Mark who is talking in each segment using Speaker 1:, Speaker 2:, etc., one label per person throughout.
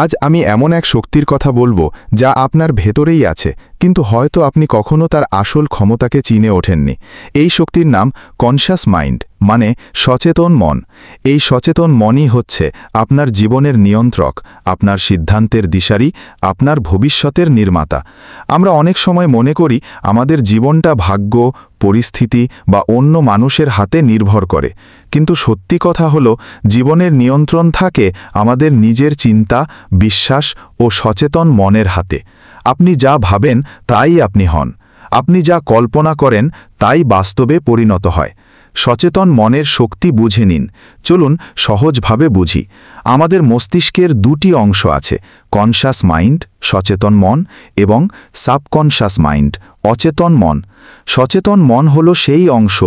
Speaker 1: আজ আমি এমন এক শক্তির কথা বলবো যা আপনার ভেতরেই আছে, কিন্তু হয়তো আপনি কখনো তার আসল ক্ষমতাকে চিনে ওঠেননি। এই শক্তির নাম কনশাস মাইন্ড, মানে সচেতন মন। এই সচেতন মনই হচ্ছে আপনার জীবনের নিয়ন্ত্রক, আপনার সিদ্ধান্তের দিশারি, আপনার ভবিষ্যতের নির্মাতা। আমরা অনেক সময় মনে করি আমাদের জীবনটা ভাগ্য, পরিস্থিতি বা অন্য মানুষের হাতে নির্ভর করে, কিন্তু সত্যি কথা হলো জীবনের নিয়ন্ত্রণ থাকে আমাদের নিজের চিন্তা, বিশ্বাস ও সচেতন মনের হাতে। আপনি যা ভাবেন তাই আপনি হন, আপনি যা কল্পনা করেন তাই বাস্তবে পরিণত হয়। সচেতন মনের শক্তি বুঝে নিন। চলুন সহজভাবে বুঝি। আমাদের মস্তিষ্কের দুটি অংশ আছে, কনশাস মাইন্ড সচেতন মন এবং সাবকনশাস মাইন্ড অচেতন মন। সচেতন মন হলো সেই অংশ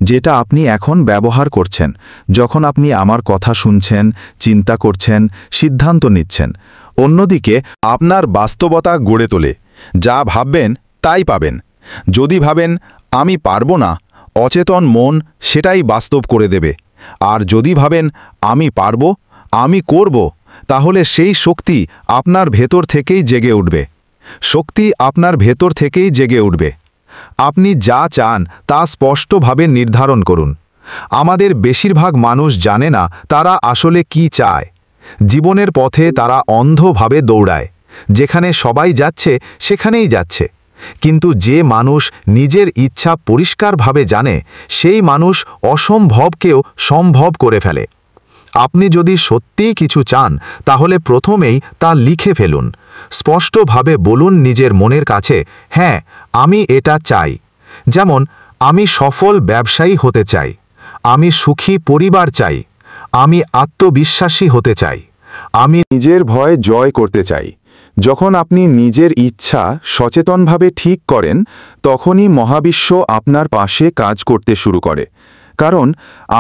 Speaker 1: যেটা আপনি এখন ব্যবহার করছেন, যখন আপনি আমার কথা শুনছেন, চিন্তা করছেন, সিদ্ধান্ত নিচ্ছেন। অন্যদিকে
Speaker 2: আপনার বাস্তবতা গড়ে তোলে। যা ভাববেন তাই পাবেন। যদি ভাবেন আমি পারবো না, অচেতন মন সেটাই বাস্তব করে দেবে। আর যদি ভাবেন আমি পারবো, আমি করব, তাহলে সেই শক্তি আপনার ভেতর থেকেই জেগে উঠবে। শক্তি আপনার ভেতর থেকেই জেগে উঠবে। আপনি যা চান তা স্পষ্টভাবে নির্ধারণ করুন। আমাদের বেশিরভাগ মানুষ জানে না তারা আসলে কি চায়। জীবনের পথে তারা অন্ধভাবে দৌড়ায়, যেখানে সবাই যাচ্ছে সেখানেই যাচ্ছে। কিন্তু যে মানুষ নিজের ইচ্ছা পরিষ্কারভাবে জানে, সেই মানুষ অসম্ভবকেও সম্ভব করে ফেলে। আপনি যদি সত্যিই কিছু চান, তাহলে প্রথমেই তা লিখে ফেলুন। স্পষ্টভাবে বলুন নিজের মনের কাছে, হ্যাঁ আমি এটা চাই। যেমন, আমি সফল ব্যবসায়ী হতে চাই, আমি সুখী পরিবার চাই, আমি আত্মবিশ্বাসী হতে চাই, আমি
Speaker 1: নিজের ভয় জয় করতে চাই। যখন আপনি নিজের ইচ্ছা সচেতনভাবে ঠিক করেন, তখনই মহাবিশ্ব আপনার পাশে কাজ করতে শুরু করে। কারণ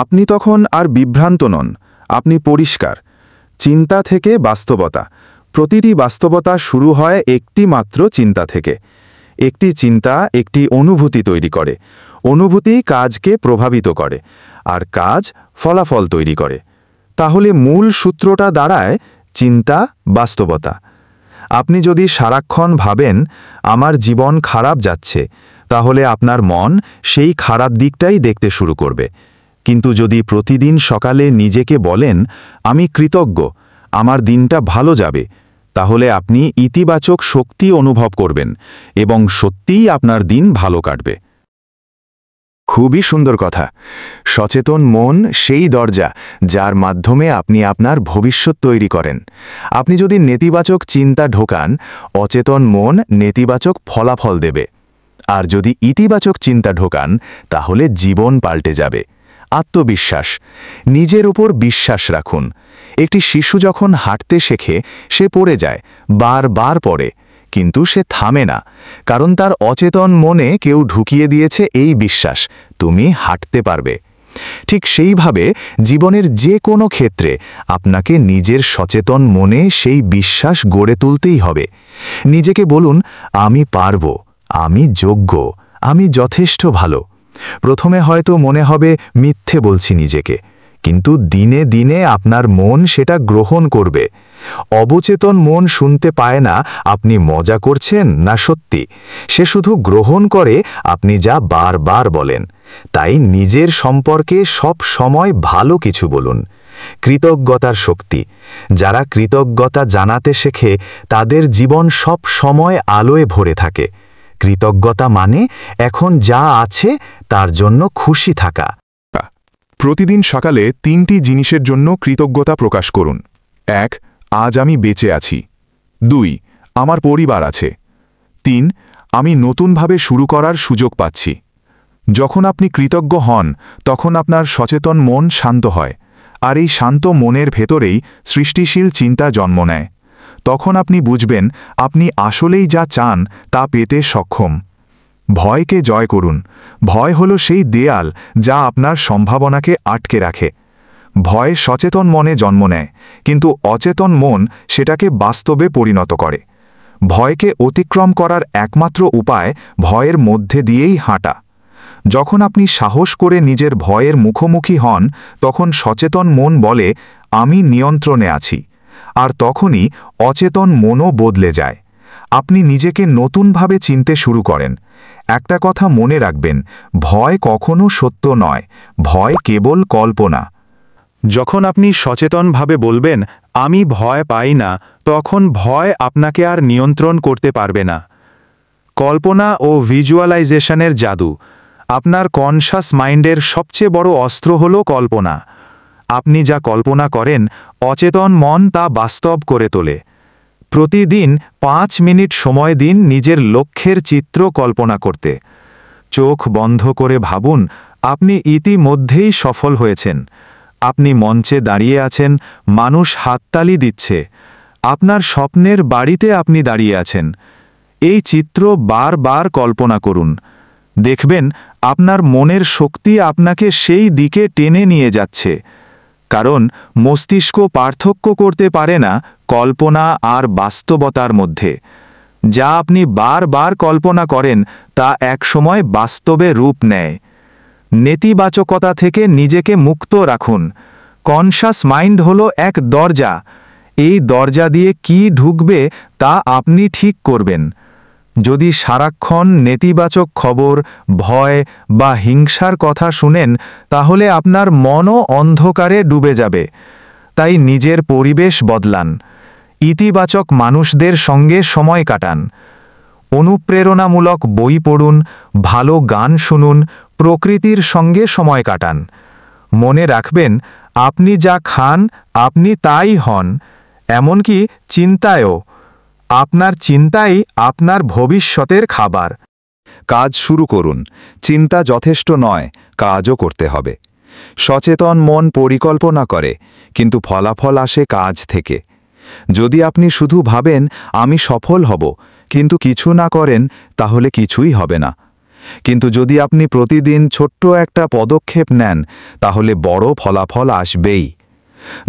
Speaker 1: আপনি তখন আর বিভ্রান্ত নন, আপনি পরিষ্কার। চিন্তা থেকে বাস্তবতা। প্রতিটি বাস্তবতা শুরু হয় একটি মাত্র চিন্তা থেকে। একটি চিন্তা একটি অনুভূতি তৈরি করে, অনুভূতি কাজকে প্রভাবিত করে, আর কাজ ফলাফল তৈরি করে। তাহলে মূল সূত্রটা দাঁড়ায় চিন্তা, বাস্তবতা। আপনি যদি সারাক্ষণ ভাবেন আমার জীবন খারাপ যাচ্ছে, তাহলে আপনার মন সেই খারাপ দিকটাই দেখতে শুরু করবে। কিন্তু যদি প্রতিদিন সকালে নিজেকে বলেন আমি কৃতজ্ঞ, আমার দিনটা ভালো যাবে, তাহলে আপনি ইতিবাচক শক্তি অনুভব করবেন এবং সত্যিই আপনার দিন ভালো কাটবে। খুবই সুন্দর কথা। সচেতন মন সেই দরজা যার মাধ্যমে আপনি আপনার ভবিষ্যৎ তৈরি করেন। আপনি যদি নেতিবাচক চিন্তা ঢোকান, অচেতন মন নেতিবাচক ফলাফল দেবে। আর যদি ইতিবাচক চিন্তা ঢোকান, তাহলে জীবন পাল্টে যাবে। আত্মবিশ্বাস। নিজের উপর বিশ্বাস রাখুন। একটি শিশু যখন হাঁটতে শেখে, সে পড়ে যায়, বারবার পড়ে, কিন্তু সে থামে না, কারণ তার অচেতন মনে কেউ ঢুকিয়ে দিয়েছে এই বিশ্বাস, তুমি হাঁটতে পারবে। ঠিক সেইভাবে জীবনের যে কোনো ক্ষেত্রে আপনাকে নিজের সচেতন মনে সেই বিশ্বাস গড়ে তুলতেই হবে। নিজেকে বলুন আমি পারব, আমি যোগ্য, আমি যথেষ্ট ভালো। প্রথমে হয়তো মনে হবে মিথ্যে বলছি নিজেকে, কিন্তু দিনে দিনে আপনার মন সেটা গ্রহণ করবে। অবচেতন মন শুনতে পায় না আপনি মজা করছেন না সত্যি, সে শুধু গ্রহণ করে আপনি যা বারবার বলেন। তাই নিজের সম্পর্কে সব সময় ভালো কিছু বলুন। কৃতজ্ঞতার শক্তি। যারা কৃতজ্ঞতা জানাতে শেখে, তাদের জীবন সব সময় আলোয় ভরে থাকে। কৃতজ্ঞতা মানে এখন যা আছে তার জন্য খুশি থাকা।
Speaker 2: প্রতিদিন সকালে 3টি জিনিসের জন্য কৃতজ্ঞতা প্রকাশ করুন। 1. আজ আমি বেঁচে আছি। 2. আমার পরিবার আছে। 3. আমি নতুনভাবে শুরু করার সুযোগ পাচ্ছি। যখন আপনি কৃতজ্ঞ হন, তখন আপনার সচেতন মন শান্ত হয়, আর এই শান্ত মনের ভেতরেই সৃষ্টিশীল চিন্তা জন্ম নেয়। তখন আপনি বুঝবেন আপনি আসলেই যা চান তা পেতে সক্ষম। ভয়কে জয় করুন। ভয় হলো সেই দেয়াল যা আপনার সম্ভাবনাকে আটকে রাখে। ভয় সচেতন মনে জন্ম নেয়, কিন্তু অচেতন মন সেটাকে বাস্তবে পরিণত করে। ভয়কে অতিক্রম করার একমাত্র উপায় ভয়ের মধ্যে দিয়েই হাঁটা। যখন আপনি সাহস করে নিজের ভয়ের মুখোমুখি হন, তখন সচেতন মন বলে আমি নিয়ন্ত্রণে আছি,
Speaker 1: আর তখনই অচেতন মনও বদলে যায়। আপনি নিজেকে নতুনভাবে চিনতে শুরু করেন। একটা কথা মনে রাখবেন, ভয় কখনো সত্য নয়, ভয় কেবল কল্পনা। যখন আপনি সচেতনভাবে বলবেন, আমি ভয় পাই না, তখন ভয় আপনাকে আর নিয়ন্ত্রণ করতে পারবে না। কল্পনা ও ভিজুয়ালাইজেশনের জাদু। আপনার কনশাস মাইন্ডের সবচেয়ে বড় অস্ত্র হল কল্পনা। আপনি যা কল্পনা করেন, অচেতন মন তা বাস্তব করে তোলে। প্রতিদিন 5 মিনিট সময় দিন নিজের লক্ষ্যের চিত্র কল্পনা করতে। চোখ বন্ধ করে ভাবুন, আপনি ইতিমধ্যেই সফল হয়েছেন। আপনি মঞ্চে দাঁড়িয়ে আছেন, মানুষ হাততালি দিচ্ছে। আপনার স্বপ্নের বাড়িতে আপনি দাঁড়িয়ে আছেন। এই চিত্র বারবার কল্পনা করুন। দেখবেন আপনার মনের শক্তি আপনাকে সেই দিকে টেনে নিয়ে যাচ্ছে। কারণ মস্তিষ্ক পার্থক্য করতে পারে না কল্পনা আর বাস্তবতার মধ্যে। যা আপনি বারবার কল্পনা করেন তা একসময় বাস্তবে রূপ নেয়। নেতিবাচকতা থেকে নিজেকে মুক্ত রাখুন। কনশাস মাইন্ড হলো এক দরজা। এই দরজা দিয়ে কি ঢুকবে তা আপনি ঠিক করবেন। যদি সারাক্ষণ নেতিবাচক খবর, ভয় বা হিংসার কথা শুনেন, তাহলে আপনার মনও অন্ধকারে ডুবে যাবে। তাই নিজের পরিবেশ বদলান। ইতিবাচক মানুষদের সঙ্গে সময় কাটান। অনুপ্রেরণামূলক বই পড়ুন, ভালো গান শুনুন, প্রকৃতির সঙ্গে সময় কাটান। মনে রাখবেন, আপনি যা খান আপনি তাই হন, এমনকি চিন্তায়ও। আপনার চিন্তাই আপনার ভবিষ্যতের খাবার।
Speaker 2: কাজ শুরু করুন। চিন্তা যথেষ্ট নয়, কাজও করতে হবে। সচেতন মন পরিকল্পনা করে, কিন্তু ফলাফল আসে কাজ থেকে। যদি আপনি শুধু ভাবেন আমি সফল হব, কিন্তু কিছু না করেন, তাহলে কিছুই হবে না। কিন্তু যদি আপনি প্রতিদিন ছোট্ট একটা পদক্ষেপ নেন, তাহলে বড় ফলাফল আসবেই।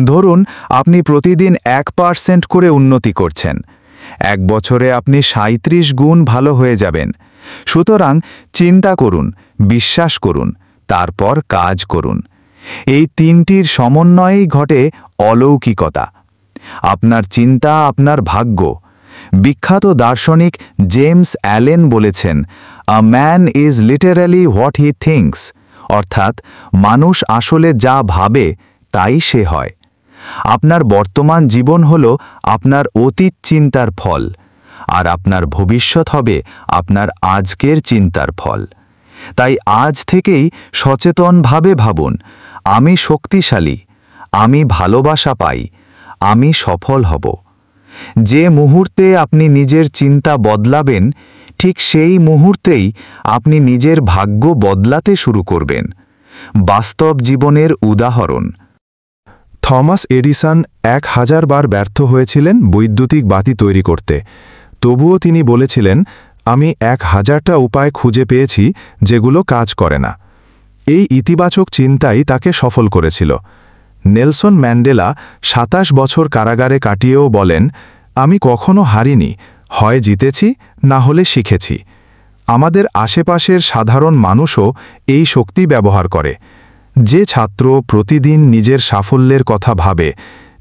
Speaker 2: ধরুন আপনি প্রতিদিন 1% করে উন্নতি করছেন। 1 বছরে আপনি 37 গুণ ভালো হয়ে যাবেন। সুতরাং চিন্তা করুন, বিশ্বাস করুন, তারপর কাজ করুন। এই তিনটির সমন্বয়েই ঘটে অলৌকিকতা। আপনার চিন্তা আপনার ভাগ্য। বিখ্যাত দার্শনিক জেমস অ্যালেন বলেছেন, a man is literally what he thinks, অর্থাৎ মানুষ আসলে যা ভাবে তাই সে হয়। আপনার বর্তমান জীবন হল আপনার অতীত চিন্তার ফল, আর আপনার ভবিষ্যৎ হবে আপনার আজকের চিন্তার ফল। তাই আজ থেকেই সচেতনভাবে ভাবুন, আমি শক্তিশালী, আমি ভালোবাসা পাই, আমি সফল হব। যে মুহূর্তে আপনি নিজের চিন্তা বদলাবেন, ঠিক সেই মুহূর্তেই আপনি নিজের ভাগ্য বদলাতে শুরু করবেন। বাস্তব জীবনের উদাহরণ। থমাস এডিসন 1000 বার ব্যর্থ হয়েছিলেন বৈদ্যুতিক বাতি তৈরি করতে। তবুও তিনি বলেছিলেন, আমি 1000টা উপায় খুঁজে পেয়েছি যেগুলো কাজ করে না। এই ইতিবাচক চিন্তাই তাকে সফল করেছিল। নেলসন ম্যান্ডেলা 27 বছর কারাগারে কাটিয়েও বলেন, আমি কখনো হারিনি, হয় জিতেছি না হলে শিখেছি। আমাদের আশেপাশের সাধারণ মানুষও এই শক্তি ব্যবহার করে। যে ছাত্র প্রতিদিন নিজের সাফল্যের কথা ভাবে,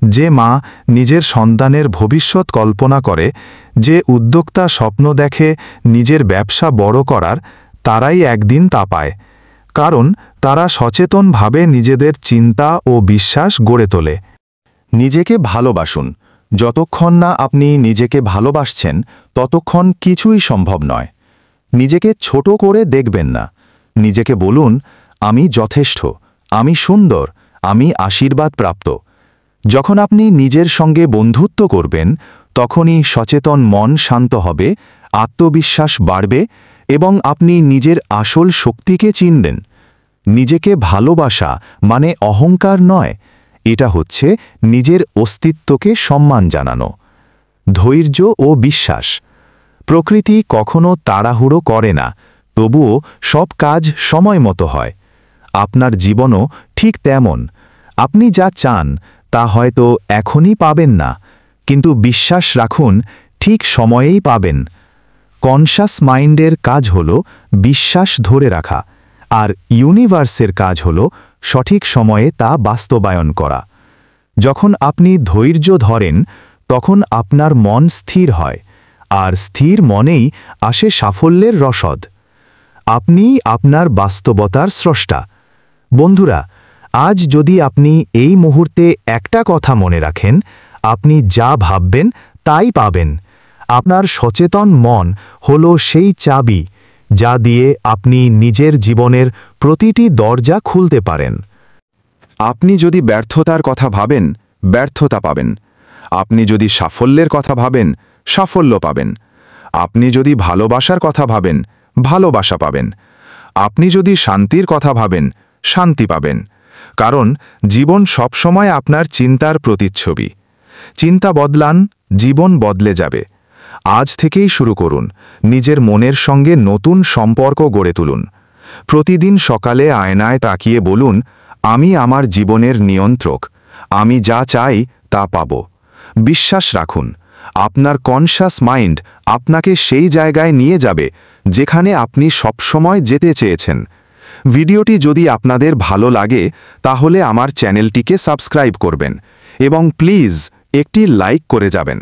Speaker 2: যে মা নিজের সন্তানের ভবিষ্যৎ কল্পনা করে, যে উদ্যোক্তা স্বপ্ন দেখে নিজের ব্যবসা বড় করার, তারাই একদিন তা পায়। কারণ তারা সচেতনভাবে নিজেদের চিন্তা ও বিশ্বাস গড়ে তোলে। নিজেকে ভালোবাসুন। যতক্ষণ না আপনি নিজেকে ভালোবাসছেন, ততক্ষণ কিছুই সম্ভব নয়। নিজেকে ছোট করে দেখবেন না। নিজেকে বলুন, আমি যথেষ্ট, আমি সুন্দর, আমি আশীর্বাদ প্রাপ্ত। যখন আপনি নিজের সঙ্গে বন্ধুত্ব করবেন, তখনই সচেতন মন শান্ত হবে, আত্মবিশ্বাস বাড়বে এবং আপনি নিজের আসল শক্তিকে চিনবেন। নিজেকে ভালোবাসা মানে অহংকার নয়, এটা হচ্ছে নিজের অস্তিত্বকে সম্মান জানানো। ধৈর্য ও বিশ্বাস। প্রকৃতি কখনো তাড়াহুড়ো করে না, তবুও সব কাজ সময় মতো হয়। আপনার জীবনও ঠিক তেমন। আপনি যা চান তা হয়তো এখনই পাবেন না, কিন্তু বিশ্বাস রাখুন ঠিক সময়েই পাবেন। কনশাস মাইন্ডের কাজ হল বিশ্বাস ধরে রাখা, আর ইউনিভার্সের কাজ হল সঠিক সময়ে তা বাস্তবায়ন করা।
Speaker 1: যখন আপনি ধৈর্য ধরেন তখন আপনার মন স্থির হয়, আর স্থির মনেই আসে সাফল্যের রসদ। আপনি আপনার বাস্তবতার স্রষ্টা। বন্ধুরা, আজ যদি আপনি এই মুহূর্তে একটা কথা মনে রাখেন, আপনি যা ভাববেন তাই পাবেন। আপনার সচেতন মন হলো সেই চাবি যা দিয়ে আপনি নিজের জীবনের প্রতিটি দরজা খুলতে পারেন।
Speaker 2: আপনি যদি ব্যর্থতার কথা ভাবেন, ব্যর্থতা পাবেন। আপনি যদি সাফল্যের কথা ভাবেন, সাফল্য পাবেন। আপনি যদি ভালোবাসার কথা ভাবেন, ভালোবাসা পাবেন। আপনি যদি শান্তির কথা ভাবেন, শান্তি পাবেন। কারণ জীবন সবসময় আপনার চিন্তার প্রতিচ্ছবি। চিন্তা বদলান, জীবন বদলে যাবে। আজ থেকেই শুরু করুন, নিজের মনের সঙ্গে নতুন সম্পর্ক গড়ে তুলুন। প্রতিদিন সকালে আয়নায় তাকিয়ে বলুন, আমি আমার জীবনের নিয়ন্ত্রক, আমি যা চাই তা পাব। বিশ্বাস রাখুন, আপনার কনশাস মাইন্ড আপনাকে সেই জায়গায় নিয়ে যাবে যেখানে আপনি সবসময় যেতে চেয়েছেন। ভিডিওটি যদি আপনাদের ভালো লাগে তাহলে আমার চ্যানেলটিকে সাবস্ক্রাইব করবেন এবং প্লিজ একটি লাইক করে যাবেন।